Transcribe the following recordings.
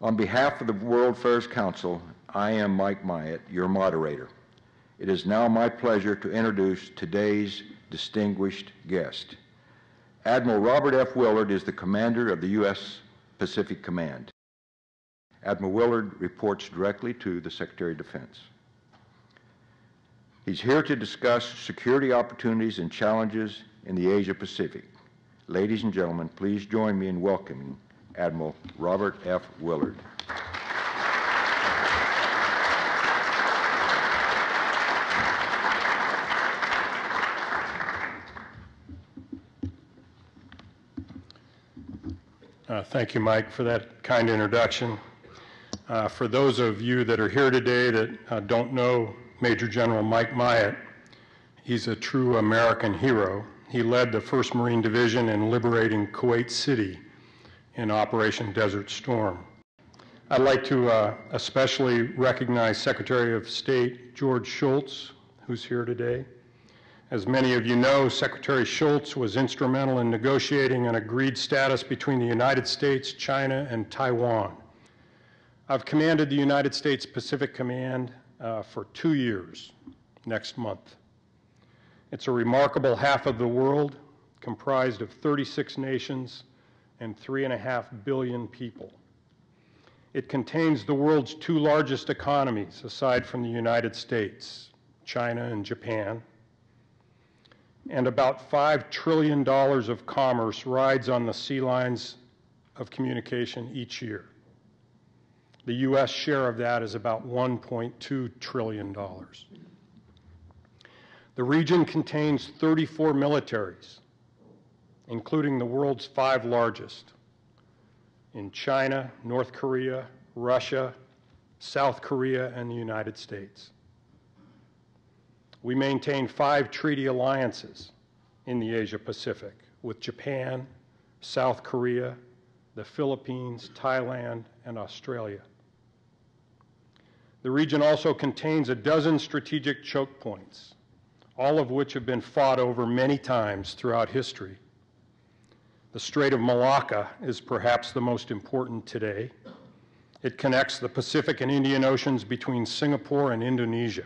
On behalf of the World Affairs Council, I am Mike Myatt, your moderator. It is now my pleasure to introduce today's distinguished guest. Admiral Robert F. Willard is the commander of the U.S. Pacific Command. Admiral Willard reports directly to the Secretary of Defense. He's here to discuss security opportunities and challenges in the Asia-Pacific. Ladies and gentlemen, please join me in welcoming Admiral Robert F. Willard. Thank you, Mike, for that kind introduction. For those of you that are here today that don't know Major General Mike Myatt, he's a true American hero. He led the 1st Marine Division in liberating Kuwait City in Operation Desert Storm. I'd like to especially recognize Secretary of State George Shultz, who's here today. As many of you know, Secretary Shultz was instrumental in negotiating an agreed status between the United States, China, and Taiwan. I've commanded the United States Pacific Command for 2 years next month. It's a remarkable half of the world, comprised of 36 nations and 3.5 billion people. It contains the world's 2 largest economies, aside from the United States, China and Japan, and about $5 trillion of commerce rides on the sea lines of communication each year. The U.S. share of that is about $1.2 trillion. The region contains 34 militaries, including the world's 5 largest in China, North Korea, Russia, South Korea, and the United States. We maintain 5 treaty alliances in the Asia-Pacific with Japan, South Korea, the Philippines, Thailand, and Australia. The region also contains a dozen strategic choke points, all of which have been fought over many times throughout history. The Strait of Malacca is perhaps the most important today. It connects the Pacific and Indian Oceans between Singapore and Indonesia,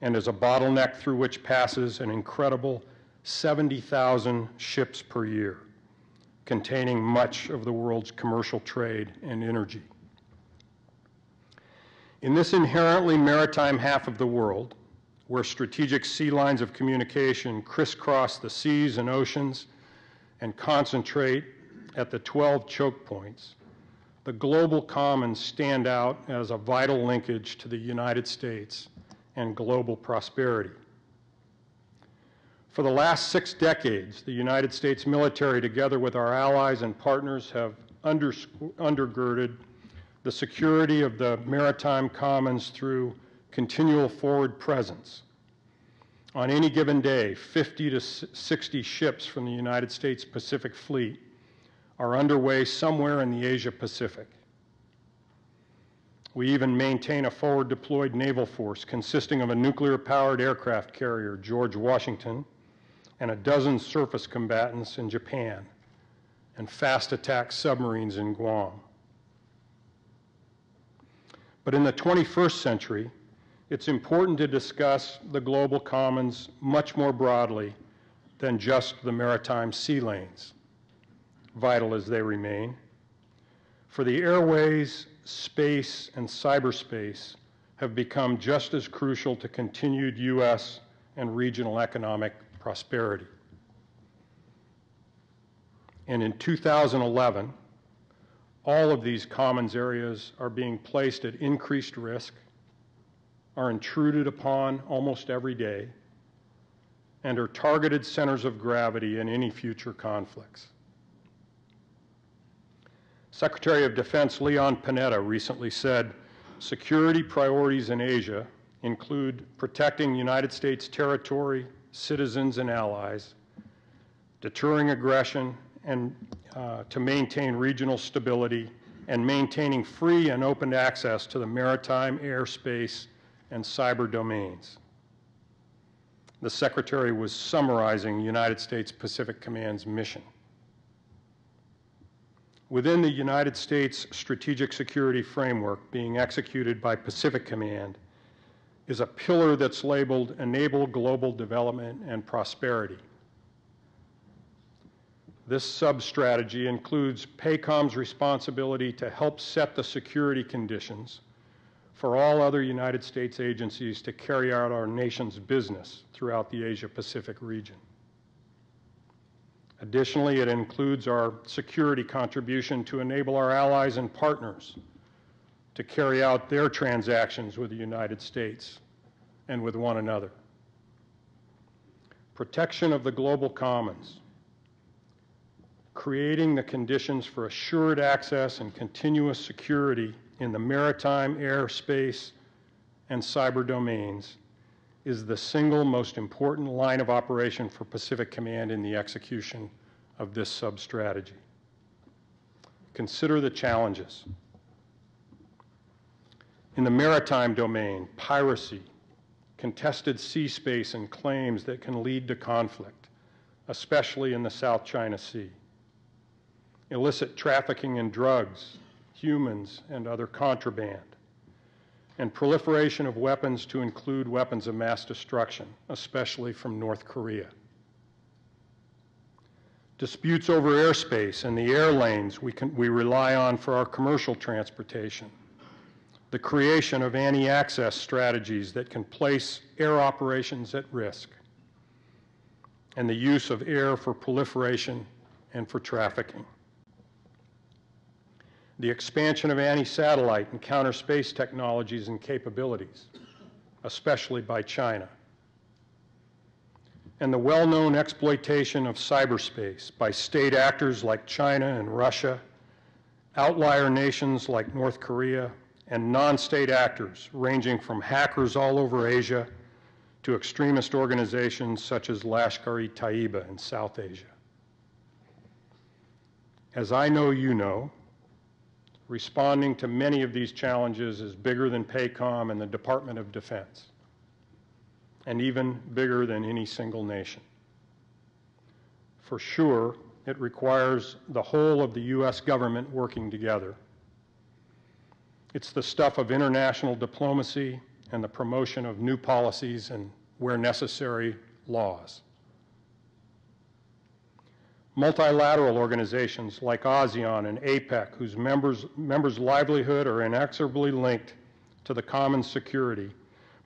and is a bottleneck through which passes an incredible 70,000 ships per year, containing much of the world's commercial trade and energy. In this inherently maritime half of the world, where strategic sea lines of communication crisscross the seas and oceans and concentrate at the 12 choke points, the global commons stand out as a vital linkage to the United States and global prosperity. For the last 6 decades, the United States military, together with our allies and partners, have undergirded the security of the maritime commons through continual forward presence. On any given day, 50 to 60 ships from the United States Pacific Fleet are underway somewhere in the Asia-Pacific. We even maintain a forward deployed naval force consisting of a nuclear-powered aircraft carrier, George Washington, and a dozen surface combatants in Japan, and fast attack submarines in Guam. But in the 21st century, it's important to discuss the global commons much more broadly than just the maritime sea lanes, vital as they remain. For the airways, space, and cyberspace have become just as crucial to continued U.S. and regional economic prosperity. And in 2011, all of these commons areas are being placed at increased risk, are intruded upon almost every day, and are targeted centers of gravity in any future conflicts. Secretary of Defense Leon Panetta recently said, security priorities in Asia include protecting United States territory, citizens, and allies, deterring aggression, and to maintain regional stability, and maintaining free and open access to the maritime, airspace, and cyber domains. The Secretary was summarizing United States Pacific Command's mission. Within the United States strategic security framework being executed by Pacific Command is a pillar that's labeled Enable Global Development and Prosperity. This sub-strategy includes PACOM's responsibility to help set the security conditions for all other United States agencies to carry out our nation's business throughout the Asia-Pacific region. Additionally, it includes our security contribution to enable our allies and partners to carry out their transactions with the United States and with one another. Protection of the global commons, creating the conditions for assured access and continuous security in the maritime, airspace, and cyber domains is the single most important line of operation for Pacific Command in the execution of this sub-strategy. Consider the challenges. In the maritime domain, piracy, contested sea space, and claims that can lead to conflict, especially in the South China Sea. Illicit trafficking in drugs, humans, and other contraband, and proliferation of weapons to include weapons of mass destruction, especially from North Korea. Disputes over airspace and the air lanes we rely on for our commercial transportation. The creation of anti-access strategies that can place air operations at risk. And the use of air for proliferation and for trafficking. The expansion of anti-satellite and counter-space technologies and capabilities, especially by China. And the well-known exploitation of cyberspace by state actors like China and Russia, outlier nations like North Korea, and non-state actors ranging from hackers all over Asia to extremist organizations such as Lashkar-e-Taiba in South Asia. As I know you know, responding to many of these challenges is bigger than PACOM and the Department of Defense, and even bigger than any single nation. For sure, it requires the whole of the U.S. government working together. It's the stuff of international diplomacy and the promotion of new policies and, where necessary, laws. Multilateral organizations like ASEAN and APEC, whose members' livelihood are inexorably linked to the common security,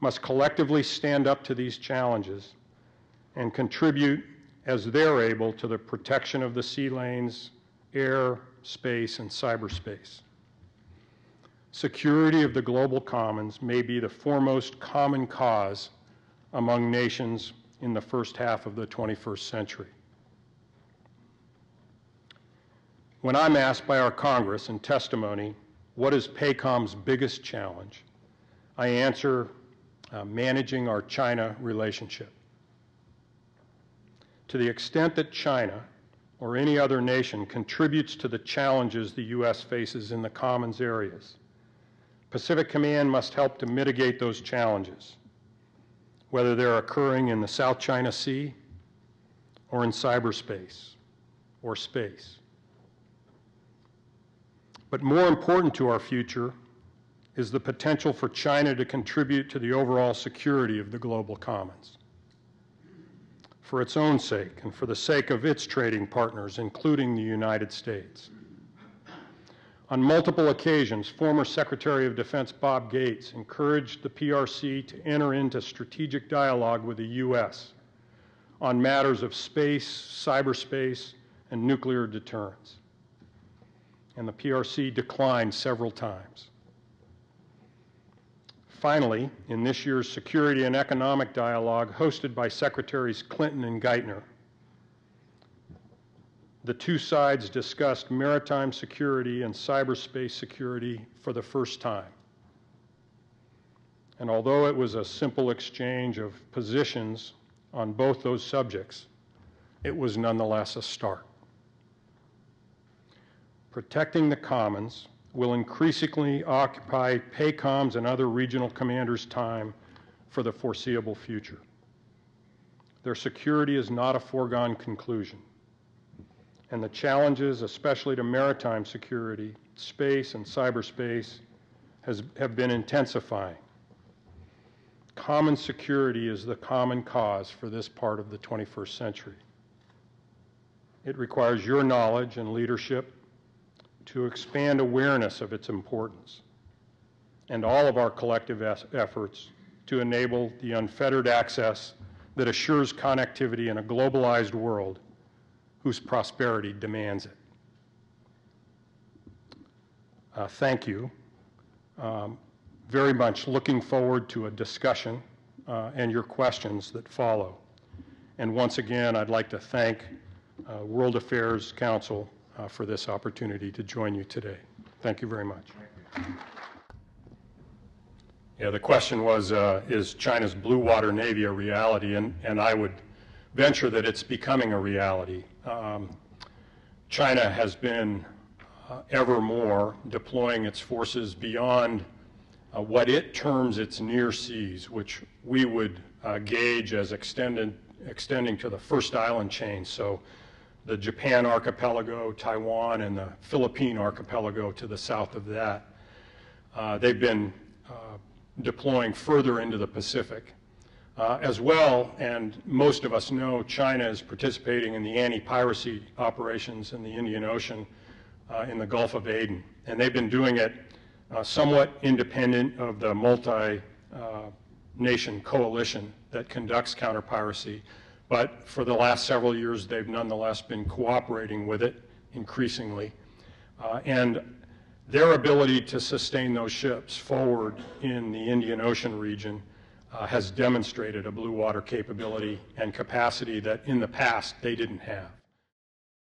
must collectively stand up to these challenges and contribute as they're able to the protection of the sea lanes, air, space, and cyberspace. Security of the global commons may be the foremost common cause among nations in the first half of the 21st century. When I'm asked by our Congress in testimony, what is PACOM's biggest challenge, I answer, managing our China relationship. To the extent that China or any other nation contributes to the challenges the U.S. faces in the commons areas, Pacific Command must help to mitigate those challenges, whether they're occurring in the South China Sea or in cyberspace or space. But more important to our future is the potential for China to contribute to the overall security of the global commons. For its own sake and for the sake of its trading partners, including the United States. On multiple occasions, former Secretary of Defense Bob Gates encouraged the PRC to enter into strategic dialogue with the U.S. on matters of space, cyberspace, and nuclear deterrence. And the PRC declined several times. Finally, in this year's Security and Economic Dialogue hosted by Secretaries Clinton and Geithner, the two sides discussed maritime security and cyberspace security for the first time. And although it was a simple exchange of positions on both those subjects, it was nonetheless a start. Protecting the commons will increasingly occupy PACOM's and other regional commanders' time for the foreseeable future. Their security is not a foregone conclusion. and the challenges, especially to maritime security, space and cyberspace, have been intensifying. Common security is the common cause for this part of the 21st century. It requires your knowledge and leadership to expand awareness of its importance, and all of our collective efforts to enable the unfettered access that assures connectivity in a globalized world whose prosperity demands it. Thank you. Very much looking forward to a discussion and your questions that follow. And once again, I'd like to thank World Affairs Council for this opportunity to join you today. Thank you very much. Yeah, the question was, is China's blue water navy a reality? And I would venture that it's becoming a reality. China has been ever more deploying its forces beyond what it terms its near seas, which we would gauge as extending to the first island chain. So the Japan archipelago, Taiwan, and the Philippine archipelago to the south of that. They've been deploying further into the Pacific. As well, and most of us know, China is participating in the anti-piracy operations in the Indian Ocean in the Gulf of Aden. And they've been doing it somewhat independent of the multi-nation coalition that conducts counter-piracy. But for the last several years, they've nonetheless been cooperating with it increasingly. And their ability to sustain those ships forward in the Indian Ocean region has demonstrated a blue water capability and capacity that in the past they didn't have.